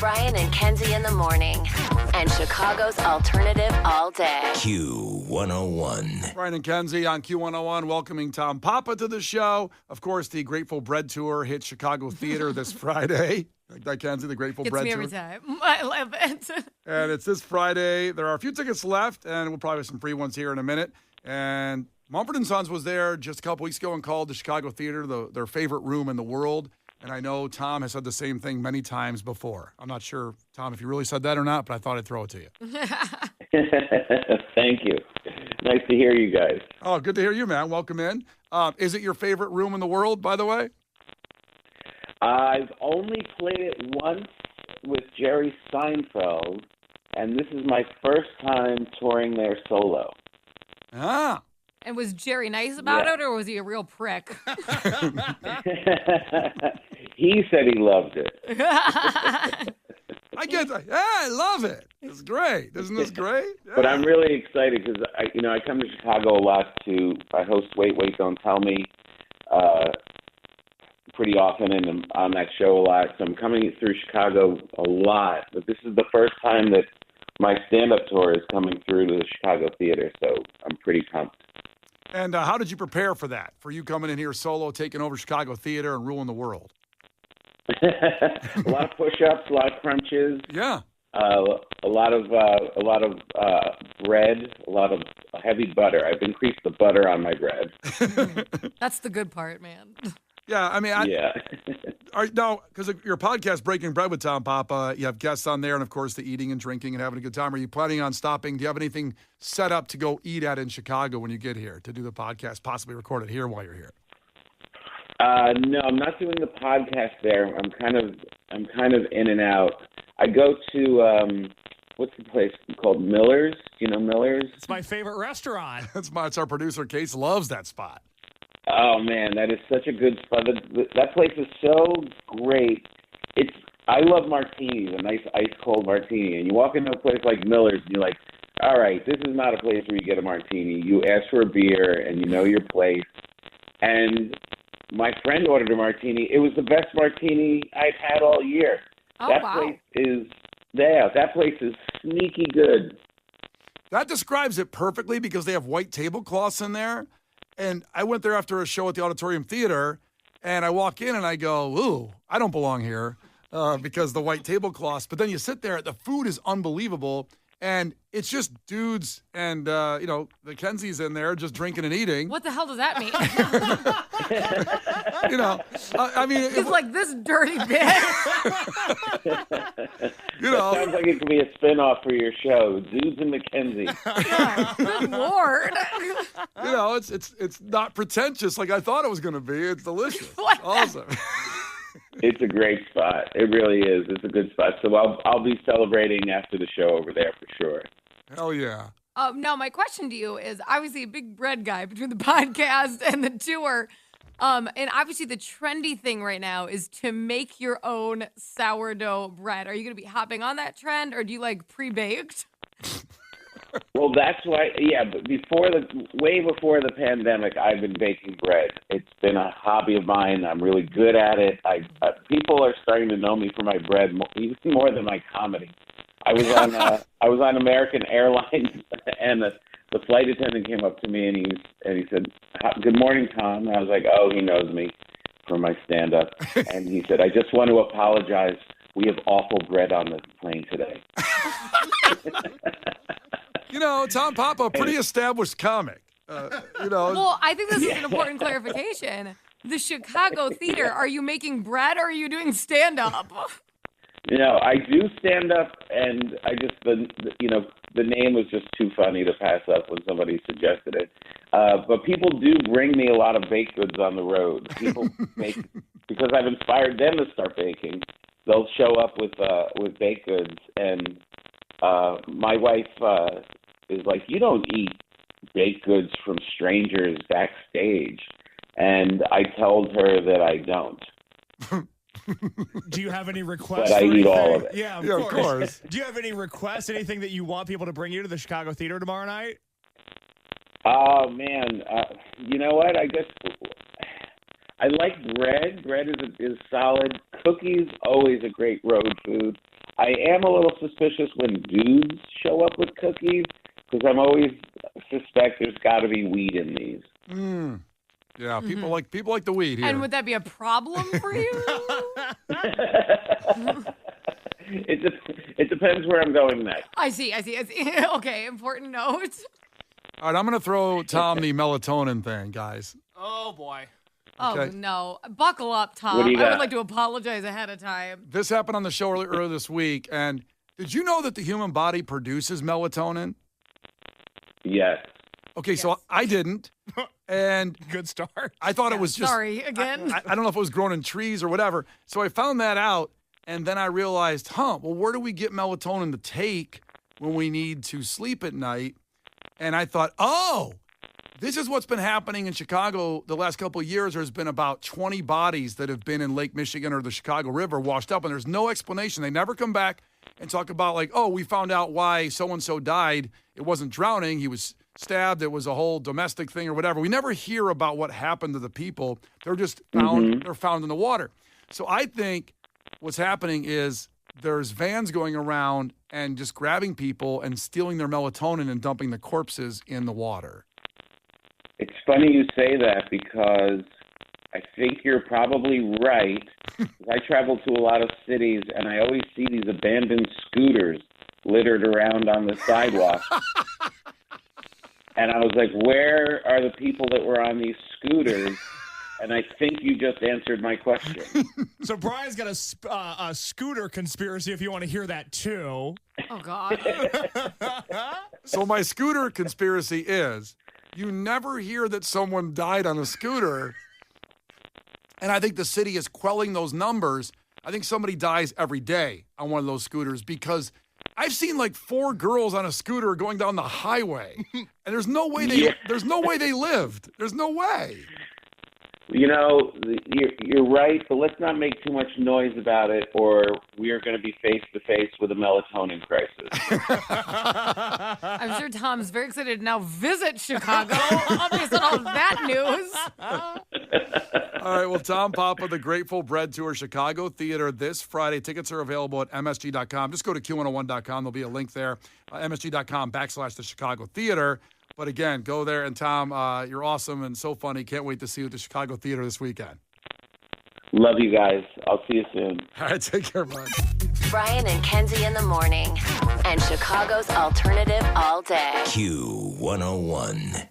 Brian and Kenzie in the morning. And Chicago's alternative all day. Q101. Brian and Kenzie on Q101, welcoming Tom Papa to the show. Of course, the Grateful Bread Tour hits Chicago Theater this Friday. Like that, Kenzie, the Grateful Gets Bread me Tour. every time. I love it. And it's this Friday. There are a few tickets left, and we'll probably have some free ones here in a minute. And Mumford & Sons was there just a couple weeks ago and called the Chicago Theater their favorite room in the world. And I know Tom has said the same thing many times before. I'm not sure, Tom, if you really said that or not, but I thought I'd throw it to you. Thank you. Nice to hear you guys. Oh, good to hear you, man. Welcome in. Is it your favorite room in the world, by the way? I've only played it once with Jerry Seinfeld, and this is my first time touring there solo. Ah. And was Jerry nice about Yeah. it, or was he a real prick? He said he loved it. I get that. Yeah, I love it. It's great. Isn't this great? Yeah. But I'm really excited because I come to Chicago a lot I host Wait, Don't Tell Me pretty often, and I'm on that show a lot. So I'm coming through Chicago a lot. But this is the first time that my stand-up tour is coming through to the Chicago Theater, so I'm pretty pumped. And how did you prepare for that? For you coming in here solo, taking over Chicago Theater and ruling the world? A lot of push-ups, a lot of crunches. Yeah. A lot of bread, a lot of heavy butter. I've increased the butter on my bread. That's the good part, man. Yeah, I mean, Yeah. no, because your podcast, Breaking Bread with Tom Papa, you have guests on there, and of course, the eating and drinking and having a good time. Are you planning on stopping? Do you have anything set up to go eat at in Chicago when you get here to do the podcast, possibly record it here while you're here? No, I'm not doing the podcast there. I'm kind of in and out. I go to what's the place called? Miller's. Do you know Miller's? It's my favorite restaurant. It's our producer, Case, loves that spot. Oh man, that is such a good spot. That place is so great. I love martinis, a nice ice cold martini. And you walk into a place like Miller's, and you're like, all right, this is not a place where you get a martini. You ask for a beer, and you know your place. And my friend ordered a martini. It was the best martini I've had all year. Oh, That wow. That place is sneaky good. That describes it perfectly because they have white tablecloths in there. And I went there after a show at the Auditorium Theater, and I walk in and I go, ooh, I don't belong here because the white tablecloths. But then you sit there, the food is unbelievable, and it's just dudes and, the Kenzie's in there just drinking and eating. What the hell does that mean? I mean. He's like, this dirty bitch. Sounds like it could be a spinoff for your show, Dudes and Mackenzie. Yeah, good Lord. It's not pretentious like I thought it was going to be. It's delicious. What? Awesome. It's a great spot. It really is. It's a good spot. So I'll be celebrating after the show over there for sure. Hell yeah. Now, my question to you is obviously a big bread guy between the podcast and the tour. And obviously the trendy thing right now is to make your own sourdough bread. Are you going to be hopping on that trend, or do you like pre-baked? Well, that's why, but way before the pandemic, I've been baking bread. It's been a hobby of mine. I'm really good at it. People are starting to know me for my bread even more than my comedy. I was on American Airlines, and the flight attendant came up to me and he said, "Good morning, Tom." And I was like, "Oh, he knows me from my stand-up." And he said, "I just want to apologize. We have awful bread on the plane today." Tom Papa, a pretty established comic. Well, I think this is an important clarification. The Chicago Theater, are you making bread or are you doing stand-up? I do stand up, and I just the name was just too funny to pass up when somebody suggested it. But people do bring me a lot of baked goods on the road. People make because I've inspired them to start baking. They'll show up with baked goods, and my wife is like, "You don't eat baked goods from strangers backstage," and I told her that I don't. Do you have any requests? But I or eat anything? all of it. Yeah, Of course. Do you have any requests? Anything that you want people to bring you to the Chicago Theater tomorrow night? Oh man, you know what? I guess I like bread. Bread is solid. Cookies, always a great road food. I am a little suspicious when dudes show up with cookies because I'm always suspect there's got to be weed in these. Yeah, people like the weed here. And would that be a problem for you? It depends where I'm going next. I see. Okay, important note. All right, I'm going to throw Tom the melatonin thing, guys. Oh, boy. Okay. Oh, no. Buckle up, Tom. What do you I would got? like to apologize ahead of time. This happened on the show earlier this week, and did you know that the human body produces melatonin? Yes. Okay, so I didn't, and Good start. I thought it was just. Sorry, again. I don't know if it was grown in trees or whatever. So I found that out, and then I realized, well, where do we get melatonin to take when we need to sleep at night? And I thought, this is what's been happening in Chicago the last couple of years. There's been about 20 bodies that have been in Lake Michigan or the Chicago River washed up, and there's no explanation. They never come back and talk about, like, we found out why so-and-so died. It wasn't drowning. He was stabbed. It was a whole domestic thing or whatever. We never hear about what happened to the people. They're just found. They're found in the water. So I think what's happening is there's vans going around and just grabbing people and stealing their melatonin and dumping the corpses in the water. It's funny you say that because I think you're probably right. I travel to a lot of cities, and I always see these abandoned scooters littered around on the sidewalk. And I was like, where are the people that were on these scooters? And I think you just answered my question. So Brian's got a scooter conspiracy if you want to hear that, too. Oh, God. So my scooter conspiracy is you never hear that someone died on a scooter. And I think the city is quelling those numbers. I think somebody dies every day on one of those scooters because I've seen like 4 girls on a scooter going down the highway. And there's no way there's no way they lived. There's no way. You know, you're right, but let's not make too much noise about it, or we are going to be face to face with a melatonin crisis. I'm sure Tom's very excited to now visit Chicago based on all that news. All right, well, Tom Papa, the Grateful Bread Tour, Chicago Theater this Friday. Tickets are available at MSG.com. Just go to Q101.com. There'll be a link there, MSG.com/the Chicago Theater. But again, go there. And Tom, you're awesome and so funny. Can't wait to see you at the Chicago Theater this weekend. Love you guys. I'll see you soon. All right, take care, bud. Brian and Kenzie in the morning. And Chicago's alternative all day. Q101.